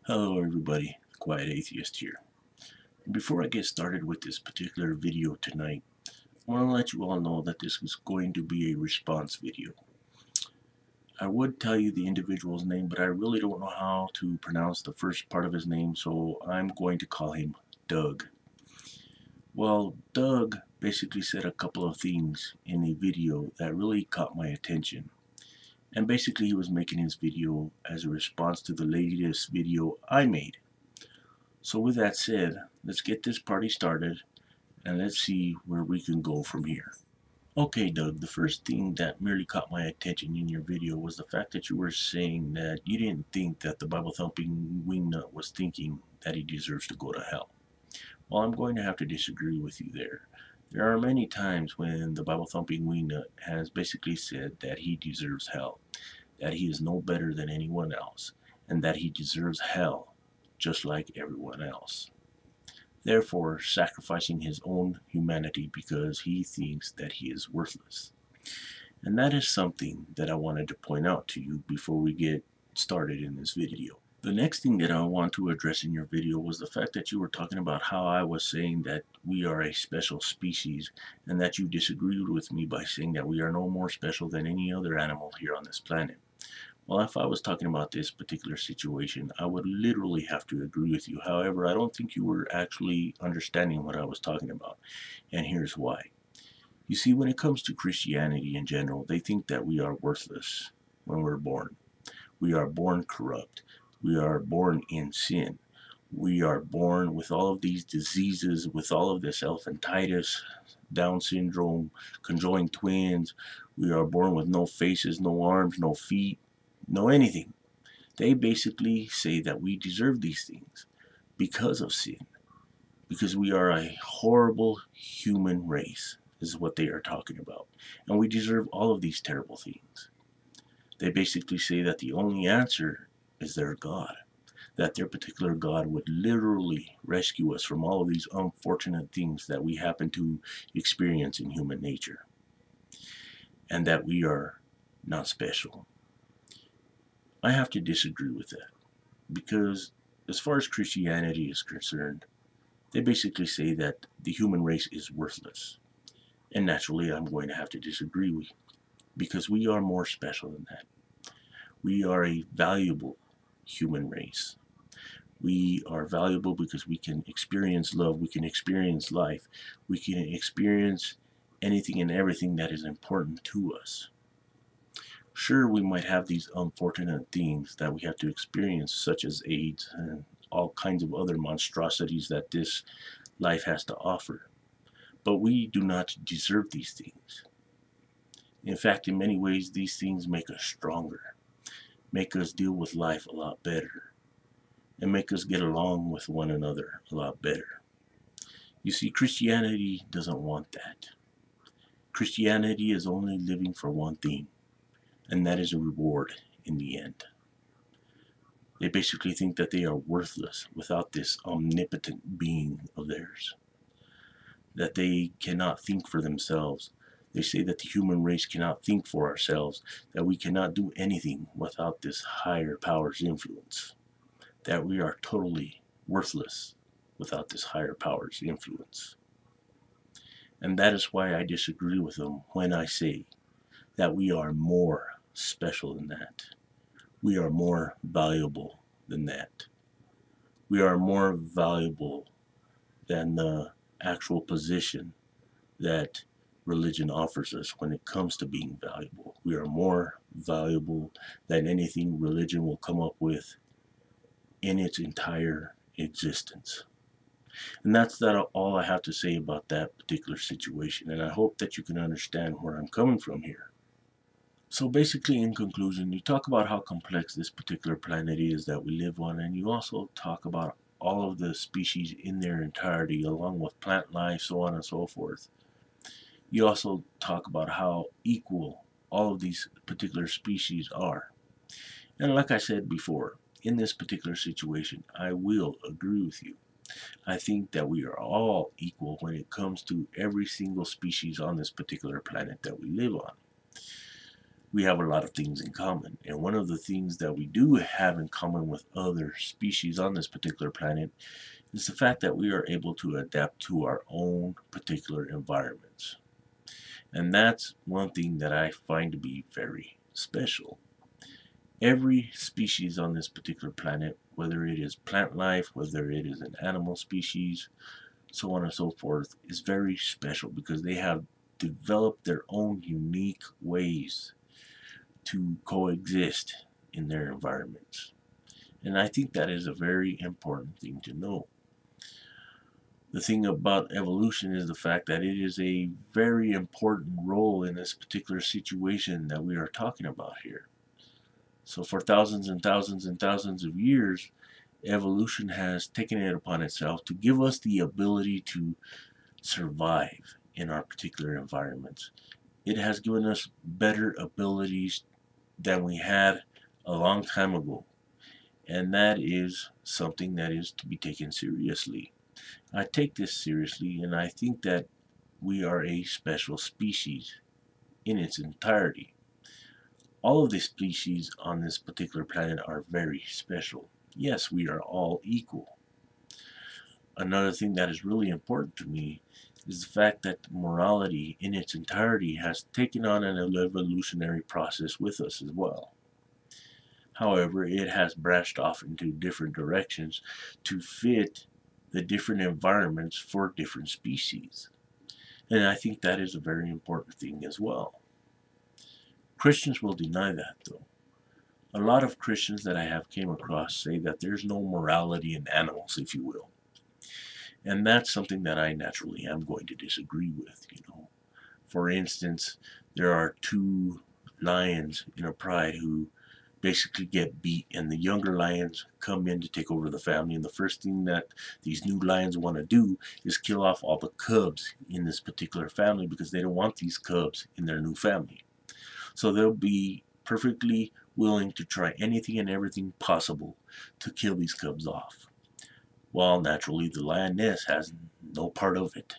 Hello everybody, the Quiet Atheist here. Before I get started with this particular video tonight, I want to let you all know that this is going to be a response video. I would tell you the individual's name, but I really don't know how to pronounce the first part of his name, so I'm going to call him Doug. Well, Doug basically said a couple of things in a video that really caught my attention. And basically he was making his video as a response to the latest video I made. So with that said, let's get this party started and let's see where we can go from here. Okay, Doug, the first thing that merely caught my attention in your video was the fact that you were saying that you didn't think that the Bible thumping wingnut was thinking that he deserves to go to hell. Well, I'm going to have to disagree with you there. There are many times when the Bible thumping wingnut has basically said that he deserves hell, that he is no better than anyone else, and that he deserves hell just like everyone else, therefore sacrificing his own humanity because he thinks that he is worthless. And that is something that I wanted to point out to you before we get started in this video. The next thing that I want to address in your video was the fact that you were talking about how I was saying that we are a special species and that you disagreed with me by saying that we are no more special than any other animal here on this planet. Well, if I was talking about this particular situation, I would literally have to agree with you. However, I don't think you were actually understanding what I was talking about. And here's why. You see, when it comes to Christianity in general, they think that we are worthless when we're born. We are born corrupt. We are born in sin. We are born with all of these diseases, with all of this elephantitis, Down syndrome, conjoined twins. We are born with no faces, no arms, no feet, no anything. They basically say that we deserve these things because of sin, because we are a horrible human race, is what they are talking about, and we deserve all of these terrible things. They basically say that the only answer is their God, that their particular God would literally rescue us from all of these unfortunate things that we happen to experience in human nature, and that we are not special. I have to disagree with that, because as far as Christianity is concerned, they basically say that the human race is worthless. And naturally, I'm going to have to disagree with, because we are more special than that. We are a valuable human race. We are valuable because we can experience love, we can experience life, we can experience anything and everything that is important to us. Sure, we might have these unfortunate things that we have to experience, such as AIDS and all kinds of other monstrosities that this life has to offer. But we do not deserve these things. In fact, in many ways, these things make us stronger, make us deal with life a lot better, and make us get along with one another a lot better. You see, Christianity doesn't want that. Christianity is only living for one thing, and that is a reward in the end. They basically think that they are worthless without this omnipotent being of theirs, that they cannot think for themselves. They say that the human race cannot think for ourselves, that we cannot do anything without this higher power's influence, that we are totally worthless without this higher power's influence. And that is why I disagree with them when I say that we are more special than that. We are more valuable than that. We are more valuable than the actual position that religion offers us when it comes to being valuable. We are more valuable than anything religion will come up with in its entire existence. And that's all I have to say about that particular situation, and I hope that you can understand where I'm coming from here. So basically, in conclusion, you talk about how complex this particular planet is that we live on, and you also talk about all of the species in their entirety, along with plant life, so on and so forth. You also talk about how equal all of these particular species are. And like I said before, in this particular situation, I will agree with you. I think that we are all equal when it comes to every single species on this particular planet that we live on. we have a lot of things in common. And one of the things that we do have in common with other species on this particular planet is the fact that we are able to adapt to our own particular environments. And that's one thing that I find to be very special. Every species on this particular planet, whether it is plant life, whether it is an animal species, so on and so forth, is very special because they have developed their own unique ways to coexist in their environments. And I think that is a very important thing to know. The thing about evolution is the fact that it is a very important role in this particular situation that we are talking about here. So for thousands and thousands and thousands of years, evolution has taken it upon itself to give us the ability to survive in our particular environments. It has given us better abilities than we had a long time ago. And that is something that is to be taken seriously. I take this seriously, and I think that we are a special species in its entirety. All of the species on this particular planet are very special. Yes, we are all equal. Another thing that is really important to me is the fact that morality in its entirety has taken on an evolutionary process with us as well. However, it has branched off into different directions to fit the different environments for different species. And I think that is a very important thing as well. Christians will deny that, though. A lot of Christians that I have came across say that there's no morality in animals, if you will. And that's something that I naturally am going to disagree with, For instance, there are two lions in a pride who basically get beat, and the younger lions come in to take over the family, and the first thing that these new lions want to do is kill off all the cubs in this particular family because they don't want these cubs in their new family. So they'll be perfectly willing to try anything and everything possible to kill these cubs off. Well, naturally, the lioness has no part of it.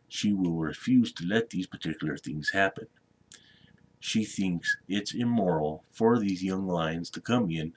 She will refuse to let these particular things happen. She thinks it's immoral for these young lions to come in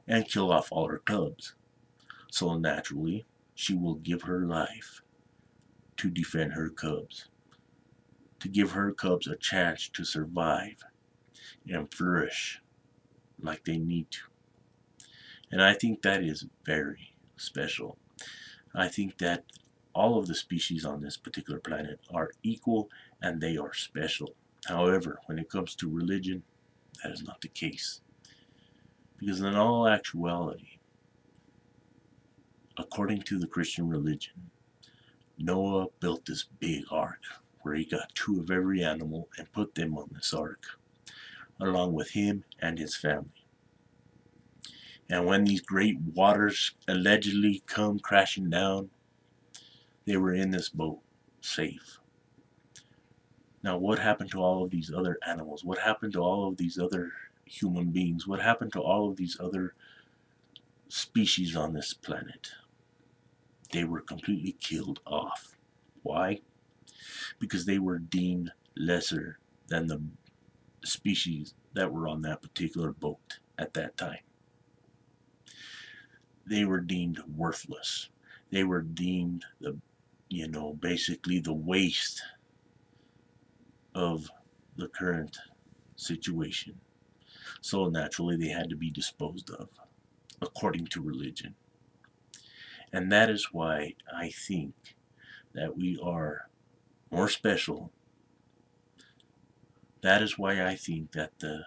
and kill off all her cubs. So naturally, she will give her life to defend her cubs, to give her cubs a chance to survive and flourish like they need to. And I think that is very special. I think that all of the species on this particular planet are equal and they are special. However, when it comes to religion, that is not the case. Because in all actuality, according to the Christian religion, Noah built this big ark where he got 2 of every animal and put them on this ark, along with him and his family. And when these great waters allegedly come crashing down, they were in this boat, safe. Now, what happened to all of these other animals? What happened to all of these other human beings? What happened to all of these other species on this planet? They were completely killed off. Why? Because they were deemed lesser than the species that were on that particular boat at that time. They were deemed worthless. They were deemed basically the waste of the current situation. So naturally they had to be disposed of according to religion. And that is why I think that we are more special. That is why I think that the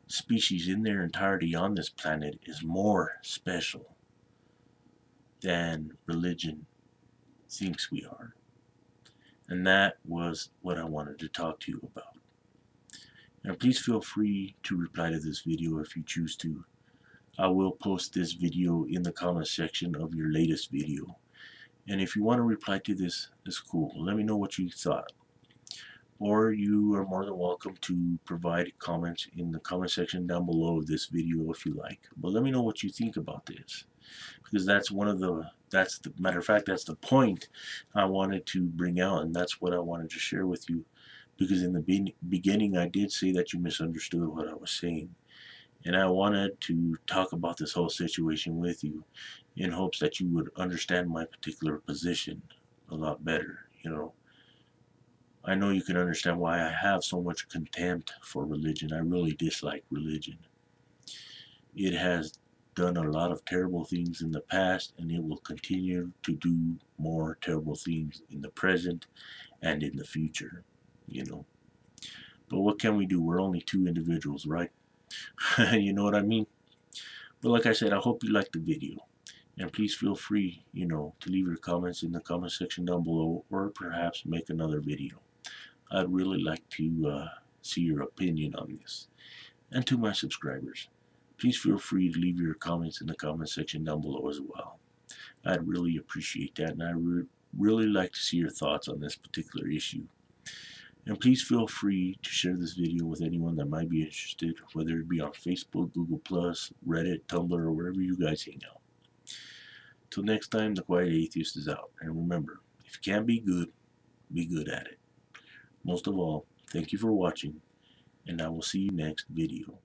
species in their entirety on this planet is more special than religion thinks we are. And that was what I wanted to talk to you about. And please feel free to reply to this video if you choose to. I will post this video in the comment section of your latest video. And if you want to reply to this, it's cool. Let me know what you thought. Or you are more than welcome to provide comments in the comment section down below of this video if you like. But let me know what you think about this. Because that's matter of fact, that's the point I wanted to bring out, and that's what I wanted to share with you. because in the beginning I did say that you misunderstood what I was saying. And I wanted to talk about this whole situation with you in hopes that you would understand my particular position a lot better. I know you can understand why I have so much contempt for religion. I really dislike religion. It has done a lot of terrible things in the past, and it will continue to do more terrible things in the present and in the future, you know. But what can we do? We're only two individuals, right? You know what I mean? But like I said, I hope you liked the video. And please feel free, to leave your comments in the comment section down below, or perhaps make another video. I'd really like to see your opinion on this. And to my subscribers, please feel free to leave your comments in the comment section down below as well. I'd really appreciate that, and I really like to see your thoughts on this particular issue. And please feel free to share this video with anyone that might be interested, whether it be on Facebook, Google+, Reddit, Tumblr, or wherever you guys hang out. Till next time, the Quiet Atheist is out. And remember, if you can't be good at it. Most of all, thank you for watching, and I will see you next video.